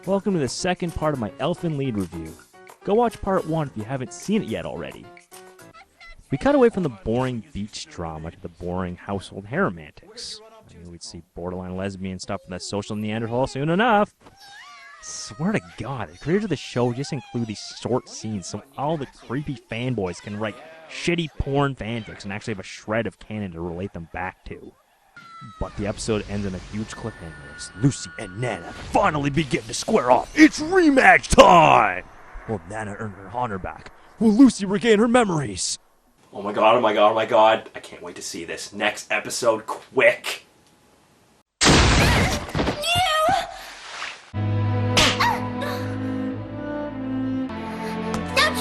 Welcome to the second part of my Elfen lead review. Go watch part 1 if you haven't seen it yet already. We cut away from the boring beach drama to the boring household harem antics. I knew we'd see borderline lesbian stuff from that social Neanderthal soon enough. Swear to God, the creators of the show just include these short scenes so all the creepy fanboys can write shitty porn fanfics and actually have a shred of canon to relate them back to. But the episode ends in a huge cliffhanger as Lucy and Nana finally begin to square off. It's rematch time! Will Nana earn her honor back? Will Lucy regain her memories? Oh my god, oh my god, oh my god. I can't wait to see this. Next episode, quick! Don't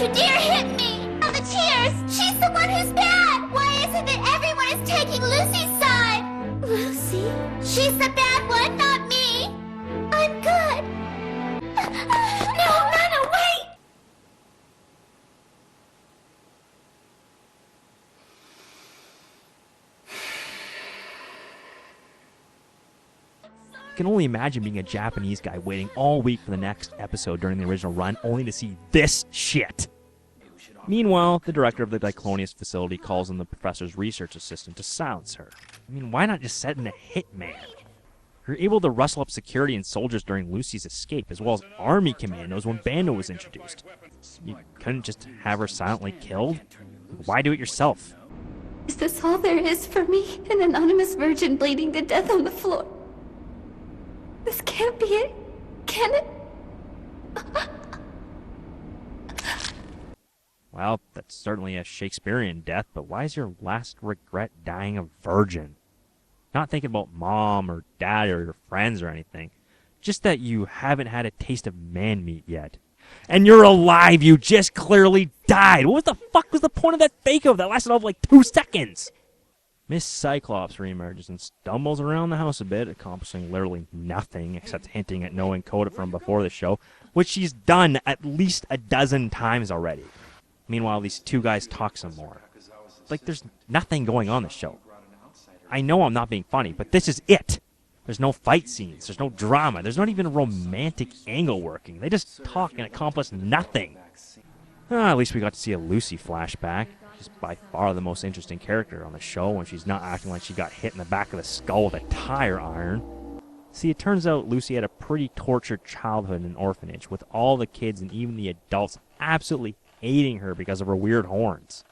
you dare hit me! Oh, the tears! She's the one who's bad! Why is it that everyone is taking Lucy's side? Lucy? She's the bad one, not me! I'm good! No, Nana, wait! I can only imagine being a Japanese guy waiting all week for the next episode during the original run, only to see this shit. Meanwhile, the director of the Diclonius facility calls on the professor's research assistant to silence her. I mean, why not just set in a hitman? You're able to rustle up security and soldiers during Lucy's escape, as well as army commandos when Bando was introduced. You couldn't just have her silently killed? Why do it yourself? Is this all there is for me? An anonymous virgin bleeding to death on the floor? This can't be it, can it? Well, that's certainly a Shakespearean death, but why is your last regret dying a virgin? Not thinking about mom or dad or your friends or anything. Just that you haven't had a taste of man meat yet. And you're alive, you just clearly died! What the fuck was the point of that fake-off that lasted all of like 2 seconds? Miss Cyclops reemerges and stumbles around the house a bit, accomplishing literally nothing except hinting at knowing Coda from before the show, which she's done at least a dozen times already. Meanwhile, these two guys talk some more. Like, there's nothing going on in the show. I know I'm not being funny, but this is it. There's no fight scenes. There's no drama. There's not even romantic angle working. They just talk and accomplish nothing. At least we got to see a Lucy flashback. She's by far the most interesting character on the show when she's not acting like she got hit in the back of the skull with a tire iron. See, it turns out Lucy had a pretty tortured childhood in an orphanage, with all the kids and even the adults absolutely hating her because of her weird horns.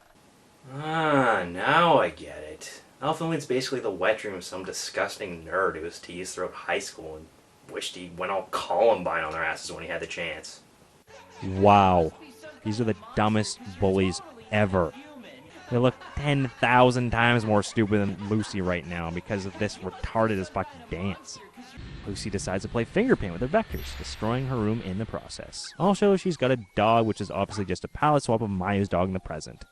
Now I get it. Elfenlied's basically the wet dream of some disgusting nerd who was teased throughout high school and wished he went all Columbine on their asses when he had the chance. Wow. These are the dumbest bullies ever. They look 10,000 times more stupid than Lucy right now because of this retarded as fuck dance. Lucy decides to play finger paint with her vectors, destroying her room in the process. Also, she's got a dog, which is obviously just a palette swap of Maya's dog in the present.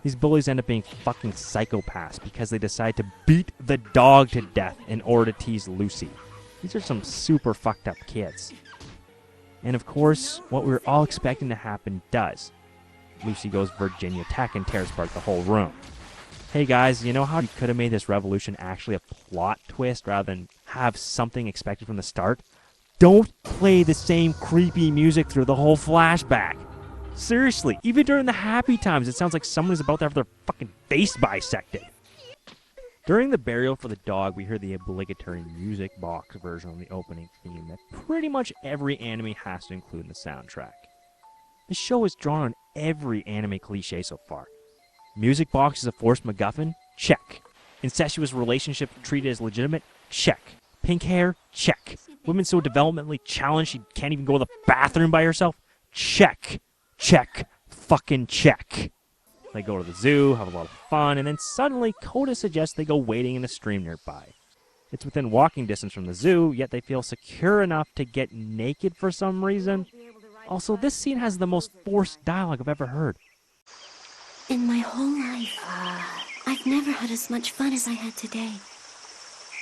These bullies end up being fucking psychopaths because they decide to beat the dog to death in order to tease Lucy. These are some super fucked up kids. And of course, what we were all expecting to happen does. Lucy goes Virginia Tech and tears apart the whole room. Hey guys, you know how you could have made this revolution actually a plot twist rather than have something expected from the start? Don't play the same creepy music through the whole flashback. Seriously, even during the happy times, it sounds like someone is about to have their fucking face bisected. During the burial for the dog, we hear the obligatory music box version of the opening theme that pretty much every anime has to include in the soundtrack. The show is drawn on every anime cliche so far. Music box is a forced MacGuffin? Check. Incestuous relationship treated as legitimate? Check. Pink hair? Check. Women so developmentally challenged she can't even go to the bathroom by herself? Check. Check. Fucking check. They go to the zoo, have a lot of fun, and then suddenly Coda suggests they go wading in a stream nearby. It's within walking distance from the zoo, yet they feel secure enough to get naked for some reason. Also, this scene has the most forced dialogue I've ever heard. In my whole life, I've never had as much fun as I had today.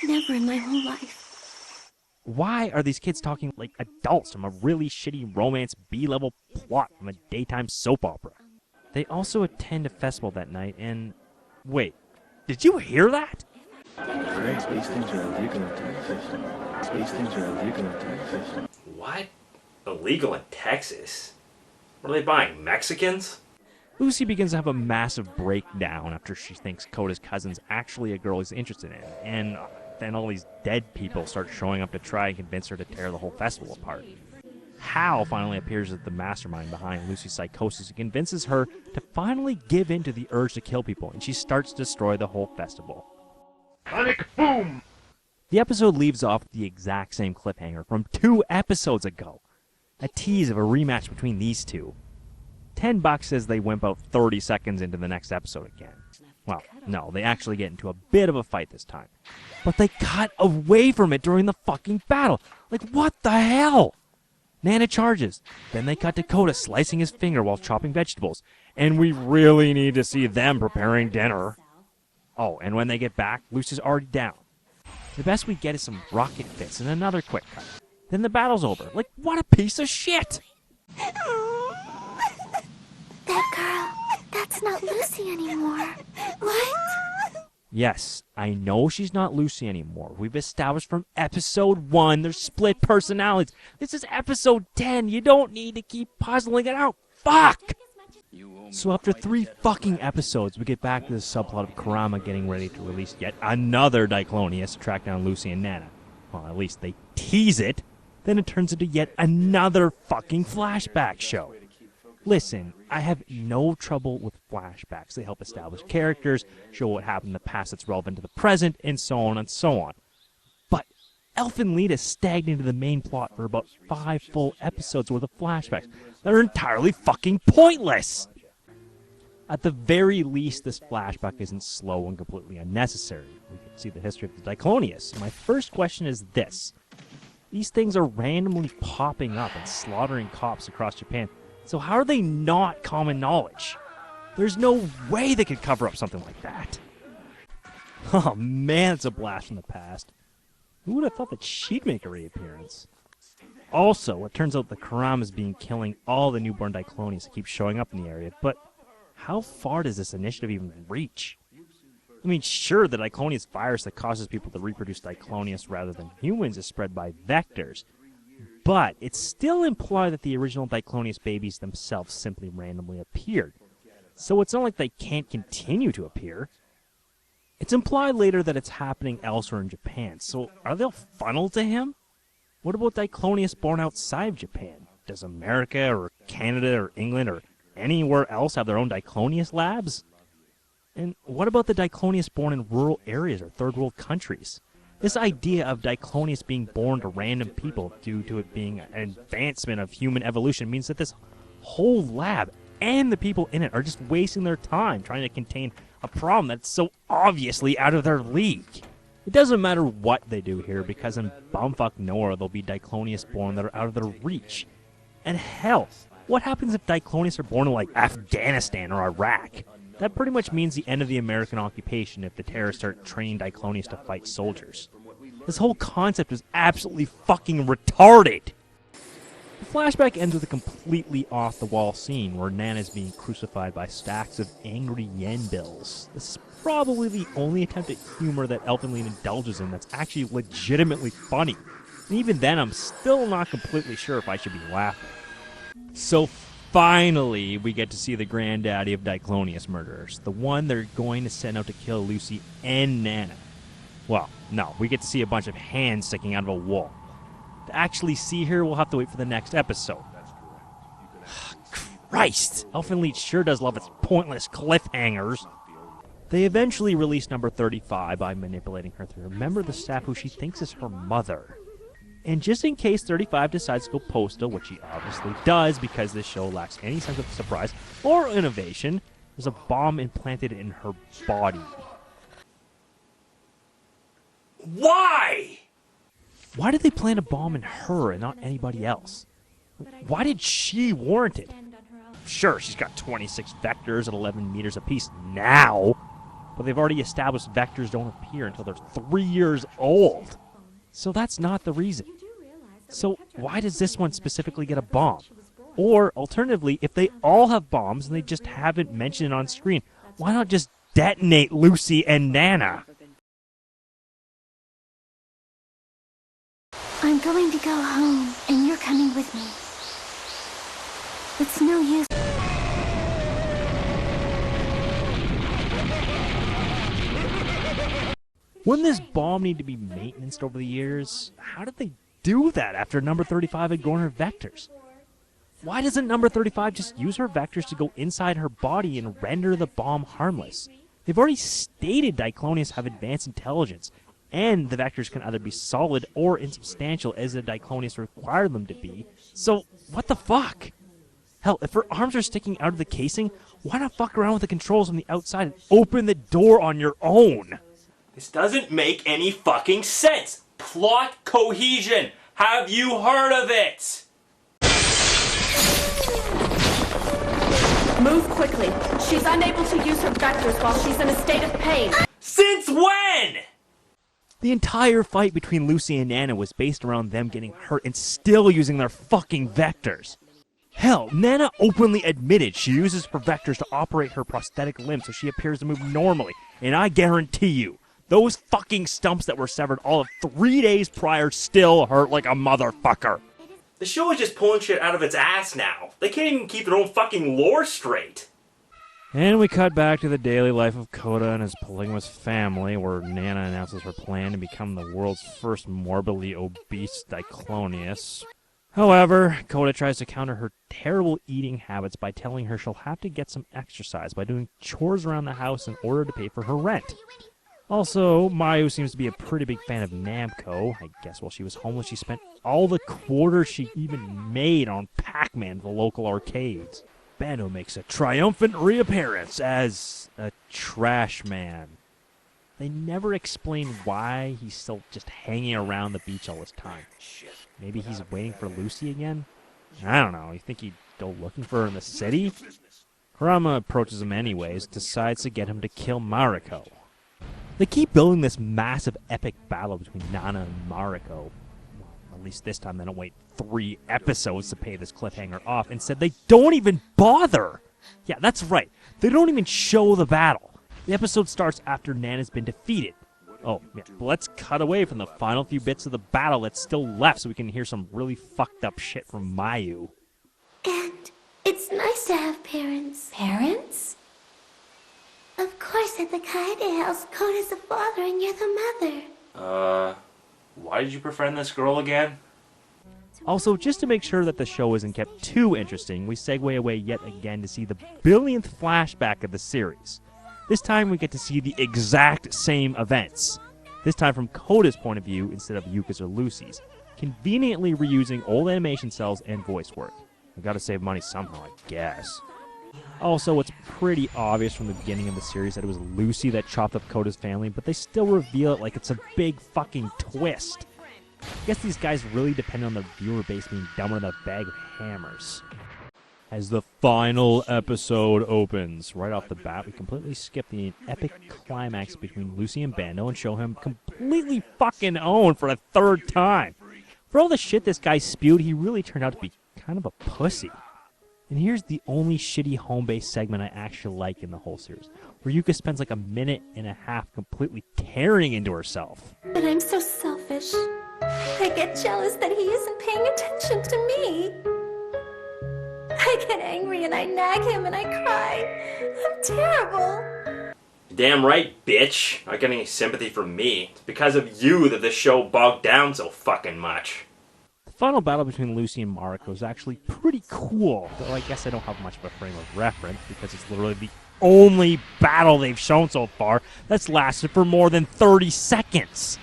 Never in my whole life. Why are these kids talking like adults from a really shitty romance B-level plot from a daytime soap opera? They also attend a festival that night and... Wait, did you hear that? Alright, space things are illegal to exist. Space things are illegal to exist. What? Illegal in Texas? What are they buying, Mexicans? Lucy begins to have a massive breakdown after she thinks Coda's cousin's actually a girl he's interested in, and then all these dead people start showing up to try and convince her to tear the whole festival apart. Hal finally appears as the mastermind behind Lucy's psychosis and convinces her to finally give in to the urge to kill people, and she starts to destroy the whole festival. Panic boom! The episode leaves off with the exact same cliffhanger from 2 episodes ago. A tease of a rematch between these two. $10 says they wimp out 30 seconds into the next episode again. Well, no, they actually get into a bit of a fight this time. But they cut away from it during the fucking battle. Like, what the hell? Nana charges. Then they cut to Coda slicing his finger while chopping vegetables. And we really need to see them preparing dinner. Oh, and when they get back, Lucy's already down. The best we get is some rocket fits and another quick cut. Then the battle's over. Like, what a piece of shit! That girl, that's not Lucy anymore. What? Yes, I know she's not Lucy anymore. We've established from episode 1 there's split personalities. This is episode 10. You don't need to keep puzzling it out. Fuck! So after 3 fucking episodes, we get back to the subplot of Kurama getting ready to release yet another Diclonius to track down Lucy and Nana. Well, at least they tease it. Then it turns into yet another fucking flashback show. Listen, I have no trouble with flashbacks. They help establish characters, show what happened in the past that's relevant to the present, and so on and so on. But Elfen Lied has stagnated the main plot for about 5 full episodes worth of flashbacks that are entirely fucking pointless! At the very least, this flashback isn't slow and completely unnecessary. We can see the history of the Diclonius. My first question is this. These things are randomly popping up and slaughtering cops across Japan. So how are they not common knowledge? There's no way they could cover up something like that. Oh man, it's a blast from the past. Who would have thought that she'd make a reappearance? Also, it turns out the Kurama's been killing all the newborn Diclonius that keep showing up in the area, but how far does this initiative even reach? I mean, sure, the Diclonius virus that causes people to reproduce Diclonius rather than humans is spread by vectors. But it's still implied that the original Diclonius babies themselves simply randomly appeared. So it's not like they can't continue to appear. It's implied later that it's happening elsewhere in Japan, so are they all funneled to him? What about Diclonius born outside of Japan? Does America or Canada or England or anywhere else have their own Diclonius labs? And what about the Diclonius born in rural areas or third world countries? This idea of Diclonius being born to random people due to it being an advancement of human evolution means that this whole lab and the people in it are just wasting their time trying to contain a problem that's so obviously out of their league. It doesn't matter what they do here, because in bumfuck nowhere there'll be Diclonius born that are out of their reach. And hell, what happens if Diclonius are born in like Afghanistan or Iraq? That pretty much means the end of the American occupation if the terrorists start training Diclonius to fight soldiers. This whole concept is absolutely fucking retarded! The flashback ends with a completely off-the-wall scene where Nana's being crucified by stacks of angry yen bills. This is probably the only attempt at humor that Elfen Lied indulges in that's actually legitimately funny. And even then, I'm still not completely sure if I should be laughing. So finally, we get to see the granddaddy of Diclonius murderers. The one they're going to send out to kill Lucy and Nana. Well, no, we get to see a bunch of hands sticking out of a wall. To actually see her, we'll have to wait for the next episode. Christ! Elfen Lied sure does love its pointless cliffhangers. They eventually release number 35 by manipulating her to remember the staff who she thinks is her mother. And just in case 35 decides to go postal, which she obviously does because this show lacks any sense of surprise or innovation, there's a bomb implanted in her body. Why? Why did they plant a bomb in her and not anybody else? Why did she warrant it? Sure, she's got 26 vectors at 11 meters apiece now, but they've already established vectors don't appear until they're 3 years old. So that's not the reason. So why does this one specifically get a bomb? Or, alternatively, if they all have bombs and they just haven't mentioned it on screen, why not just detonate Lucy and Nana? I'm going to go home, and you're coming with me. It's no use. Wouldn't this bomb need to be maintained over the years? How did they do that after number 35 had grown her vectors? Why doesn't number 35 just use her vectors to go inside her body and render the bomb harmless? They've already stated Diclonians have advanced intelligence, and the vectors can either be solid or insubstantial as the Diclonians require them to be. So, what the fuck? Hell, if her arms are sticking out of the casing, why not fuck around with the controls on the outside and open the door on your own? This doesn't make any fucking sense. Plot cohesion. Have you heard of it? Move quickly. She's unable to use her vectors while she's in a state of pain. Since when? The entire fight between Lucy and Nana was based around them getting hurt and still using their fucking vectors. Hell, Nana openly admitted she uses her vectors to operate her prosthetic limb so she appears to move normally, and I guarantee you, those fucking stumps that were severed all of 3 days prior still hurt like a motherfucker. The show is just pulling shit out of its ass now. They can't even keep their own fucking lore straight. And we cut back to the daily life of Koda and his polygamous family, where Nana announces her plan to become the world's first morbidly obese Diclonius. However, Koda tries to counter her terrible eating habits by telling her she'll have to get some exercise by doing chores around the house in order to pay for her rent. Also, Mayu seems to be a pretty big fan of Namco. I guess while she was homeless, she spent all the quarters she even made on Pac-Man at the local arcades. Bando makes a triumphant reappearance as a trash man. They never explain why he's still just hanging around the beach all this time. Maybe he's waiting for Lucy again? I don't know. You think he'd go looking for her in the city? Kurama approaches him anyways, decides to get him to kill Mariko. They keep building this massive epic battle between Nana and Mariko. Well, at least this time they don't wait 3 episodes to pay this cliffhanger off. Instead, they don't even bother! Yeah, that's right. They don't even show the battle. The episode starts after Nana's been defeated. Oh, yeah, but let's cut away from the final few bits of the battle that's still left so we can hear some really fucked up shit from Mayu. And it's nice to have parents. Parents? Of course, at the Kaede house, Koda's the father and you're the mother. Why did you befriend this girl again? Also, just to make sure that the show isn't kept too interesting, we segue away yet again to see the billionth flashback of the series. This time we get to see the exact same events. This time from Koda's point of view instead of Yuka's or Lucy's, conveniently reusing old animation cells and voice work. I gotta save money somehow, I guess. Also, it's pretty obvious from the beginning of the series that it was Lucy that chopped up Koda's family, but they still reveal it like it's a big fucking twist. I guess these guys really depend on the viewer base being dumber than a bag of hammers. As the final episode opens, right off the bat, we completely skip the epic climax between Lucy and Bando and show him completely fucking owned for a 3rd time. For all the shit this guy spewed, he really turned out to be kind of a pussy. And here's the only shitty home-based segment I actually like in the whole series, where Yuka spends like a minute and a half completely tearing into herself. But I'm so selfish. I get jealous that he isn't paying attention to me. I get angry and I nag him and I cry. I'm terrible. Damn right, bitch. Not getting any sympathy from me. It's because of you that this show bogged down so fucking much. The final battle between Lucy and Mariko is actually pretty cool, though I guess I don't have much of a frame of reference because it's literally the only battle they've shown so far that's lasted for more than 30 seconds.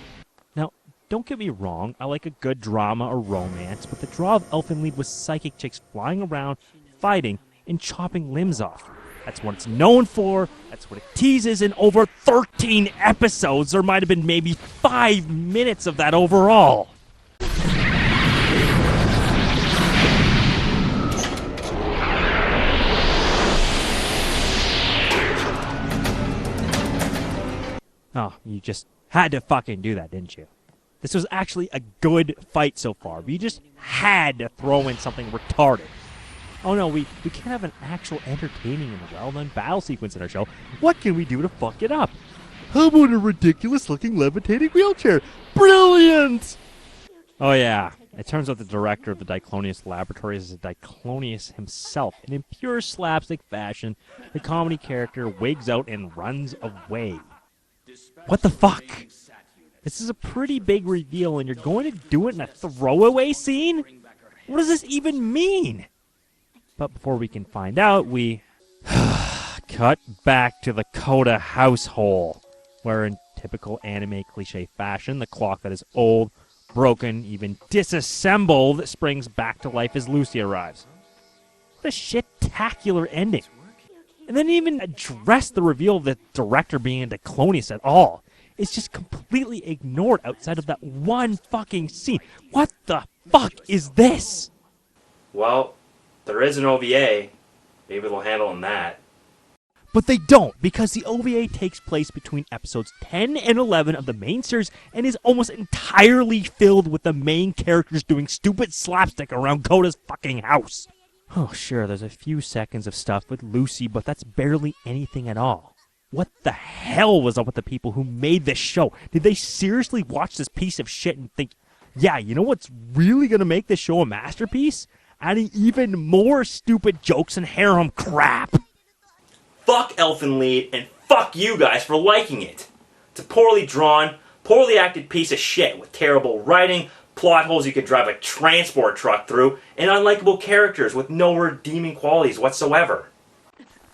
Now, don't get me wrong, I like a good drama or romance, but the draw of Elfen lead was psychic chicks flying around, fighting, and chopping limbs off. That's what it's known for, that's what it teases in over 13 episodes. There might have been maybe 5 minutes of that overall. Oh, you just had to fucking do that, didn't you? This was actually a good fight so far, but you just had to throw in something retarded. Oh no, we can't have an actual entertaining and well-done battle sequence in our show. What can we do to fuck it up? How about a ridiculous-looking levitating wheelchair? Brilliant! Oh yeah, it turns out the director of the Diclonius Laboratories is Diclonius himself, and in pure slapstick fashion, the comedy character wigs out and runs away. What the fuck? This is a pretty big reveal, and you're going to do it in a throwaway scene? What does this even mean? But before we can find out, we cut back to the Coda household, where in typical anime cliche fashion, the clock that is old, broken, even disassembled, springs back to life as Lucy arrives. What a shit-tacular ending. And then even address the reveal of the director being a Diclonius at all. It's just completely ignored outside of that one fucking scene. What the fuck is this? Well, there is an OVA. Maybe they'll handle in that. But they don't, because the OVA takes place between episodes 10 and 11 of the main series and is almost entirely filled with the main characters doing stupid slapstick around Coda's fucking house. Oh, sure, there's a few seconds of stuff with Lucy, but that's barely anything at all. What the hell was up with the people who made this show? Did they seriously watch this piece of shit and think, yeah, you know what's really going to make this show a masterpiece? Adding even more stupid jokes and harem crap. Fuck Elfen Lied, and fuck you guys for liking it. It's a poorly drawn, poorly acted piece of shit with terrible writing, plot holes you could drive a transport truck through, and unlikable characters with no redeeming qualities whatsoever.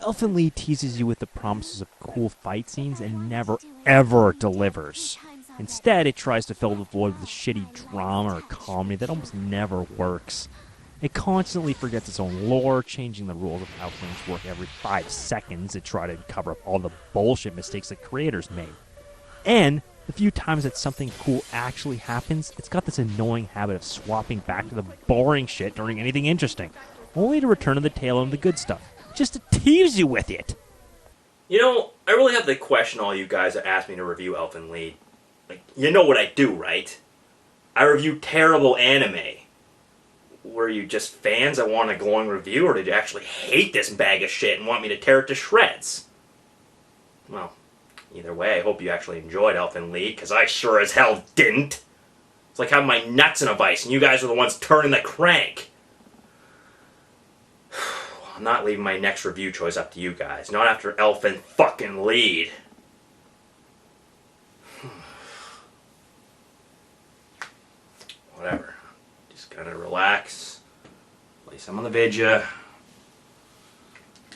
Elfen Lied teases you with the promises of cool fight scenes and never, ever delivers. Instead, it tries to fill the void with shitty drama or comedy that almost never works. It constantly forgets its own lore, changing the rules of how things work every 5 seconds to try to cover up all the bullshit mistakes the creators made. And the few times that something cool actually happens, it's got this annoying habit of swapping back to the boring shit during anything interesting, only to return to the tail end of the good stuff, just to tease you with it. You know, I really have to question all you guys that asked me to review Elfen Lied. Like, you know what I do, right? I review terrible anime. Were you just fans that want a glowing review, or did you actually hate this bag of shit and want me to tear it to shreds? Well, either way, I hope you actually enjoyed Elfen Lied, because I sure as hell didn't. It's like having my nuts in a vice, and you guys are the ones turning the crank. I'm not leaving my next review choice up to you guys. Not after Elfen fucking Lied. Whatever. Just gotta relax. Play some of the vidya.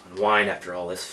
Unwind after all this